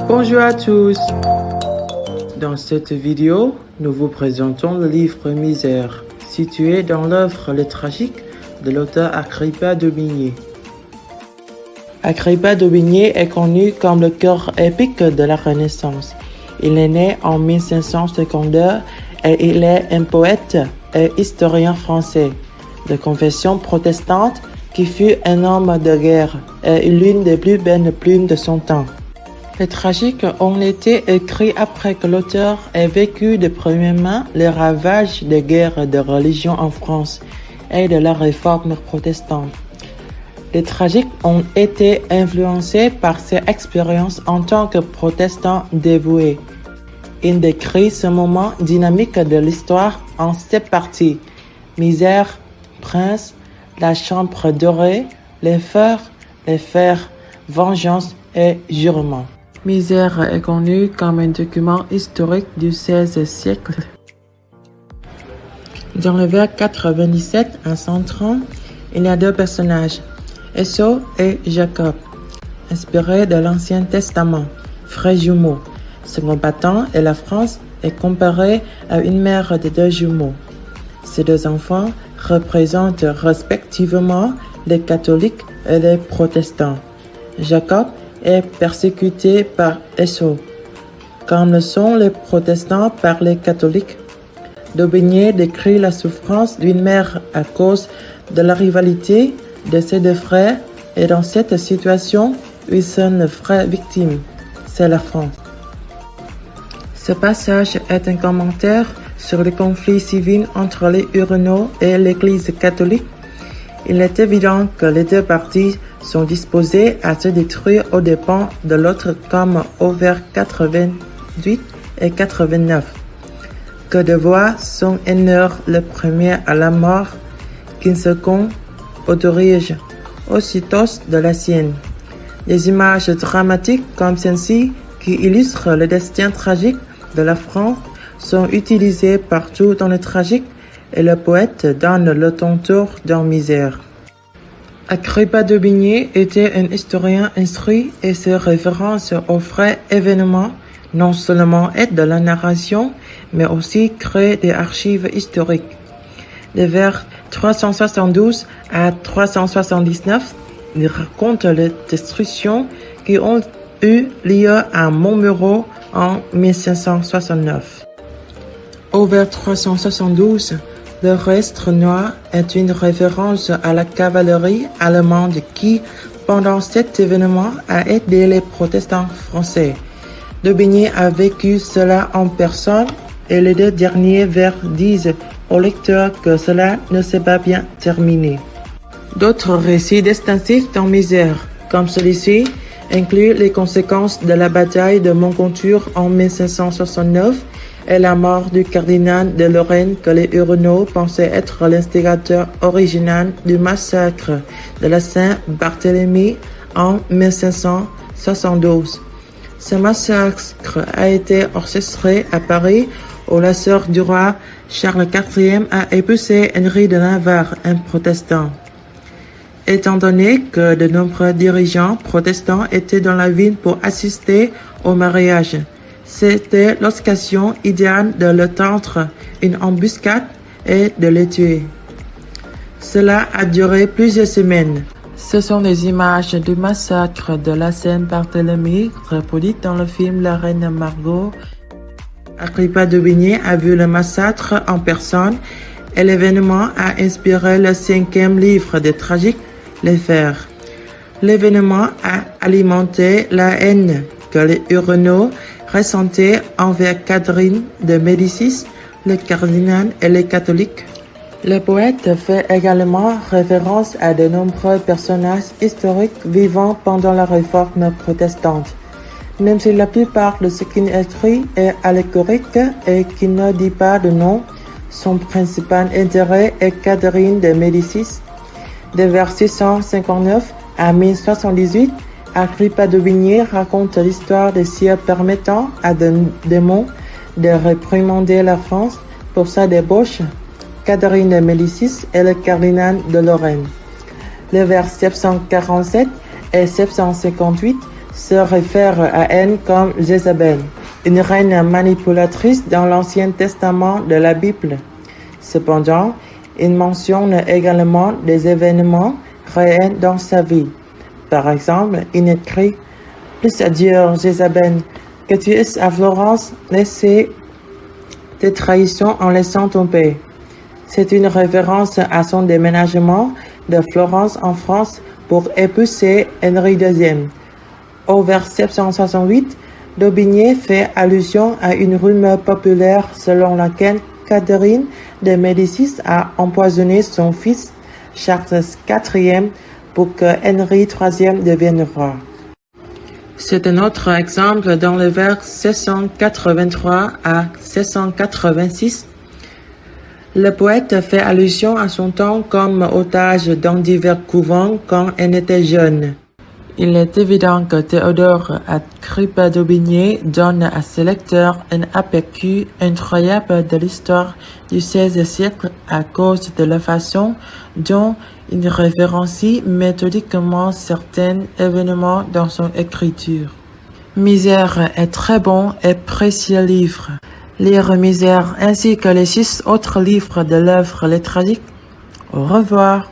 Bonjour à tous. Dans cette vidéo, nous vous présentons le livre Misère, situé dans l'œuvre Le Tragique de l'auteur Agrippa d'Aubigné. Agrippa d'Aubigné est connu comme le cœur épique de la Renaissance. Il est né en 1552 et il est un poète et historien français de confession protestante qui fut un homme de guerre et l'une des plus belles plumes de son temps. Les tragiques ont été écrits après que l'auteur ait vécu de première main les ravages des guerres de religion en France et de la réforme protestante. Les tragiques ont été influencés par ses expériences en tant que protestant dévoué. Il décrit ce moment dynamique de l'histoire en 7 parties: misère, prince, la chambre dorée, les fers, vengeance et jurement. Misère est connu comme un document historique du XVIe siècle. Dans le vers 97 à 130, il y a 2 personnages, Esau et Jacob, inspirés de l'Ancien Testament, frères jumeaux. Ce combattant et la France est comparé à une mère de 2 jumeaux. Ces 2 enfants représentent respectivement les catholiques et les protestants. Jacob est persécuté par Esau, comme le sont les protestants par les catholiques. D'Aubigné décrit la souffrance d'une mère à cause de la rivalité de ses 2 frères, et dans cette situation, une seule vraie victime, c'est la France. Ce passage est un commentaire sur les conflits civils entre les Huguenots et l'Église catholique. Il est évident que les 2 parties sont disposées à se détruire aux dépens de l'autre, comme au vers 88 et 89. Que de voir son honneur le premier à la mort, qu'un second autorise aussitôt de la sienne. Des images dramatiques comme celle-ci, qui illustrent le destin tragique de la France, sont utilisées partout dans le tragique, et le poète donne le ton-tour dans Misère. Agrippa d'Aubigné était un historien instruit et ses références aux vrais événements non seulement aident de la narration, mais aussi créent des archives historiques. Les vers 372 à 379, il raconte les destructions qui ont eu lieu à Montmiraut en 1569. Au vers 372, le registre noir est une référence à la cavalerie allemande qui, pendant cet événement, a aidé les protestants français. D'Aubigné a vécu cela en personne et les 2 derniers vers disent au lecteur que cela ne s'est pas bien terminé. D'autres récits distinctifs dans Misère, comme celui-ci, incluent les conséquences de la bataille de Moncontour en 1569 et la mort du cardinal de Lorraine que les Huguenots pensaient être l'instigateur original du massacre de la Saint-Barthélemy en 1572. Ce massacre a été orchestré à Paris où la sœur du roi Charles IV a épousé Henri de Navarre, un protestant. Étant donné que de nombreux dirigeants protestants étaient dans la ville pour assister au mariage, c'était l'occasion idéale de leur tendre une embuscade et de les tuer. Cela a duré plusieurs semaines. Ce sont les images du massacre de la Saint-Barthélemy reproduites dans le film La Reine Margot. Agrippa d'Aubigné a vu le massacre en personne et l'événement a inspiré le 5e livre des tragiques, Les Fers. L'événement a alimenté la haine que les Huguenots ressentaient envers Catherine de Médicis, le cardinal et les catholiques. Le poète fait également référence à de nombreux personnages historiques vivant pendant la réforme protestante. Même si la plupart de ce qu'il écrit est allégorique et qu'il ne dit pas de nom, son principal intérêt est Catherine de Médicis. De vers 659 à 1078, Agrippa d'Aubigné raconte l'histoire des cieux permettant à des démons de réprimander la France pour sa débauche. Catherine de Médicis et le cardinal de Lorraine. Les vers 747 et 758 se réfère à elle comme Jézabel, une reine manipulatrice dans l'Ancien Testament de la Bible. Cependant, il mentionne également des événements réels dans sa vie. Par exemple, il écrit « Plus à dire, Jézabel, que tu es à Florence, laissez tes trahisons en laissant tomber. » C'est une référence à son déménagement de Florence en France pour épouser Henri II. Au verset 768, d'Aubigné fait allusion à une rumeur populaire selon laquelle Catherine de Médicis a empoisonné son fils Charles IV pour que Henri III devienne roi. C'est un autre exemple dans le vers 783 à 786. Le poète fait allusion à son temps comme otage dans divers couvents quand elle était jeune. Il est évident que Théodore Agrippa d'Aubigné donne à ses lecteurs un aperçu incroyable de l'histoire du XVIe siècle à cause de la façon dont il référencie méthodiquement certains événements dans son écriture. Misère est très bon et précieux livre. Lire Misère ainsi que les 6 autres livres de l'œuvre lettradique. Au revoir.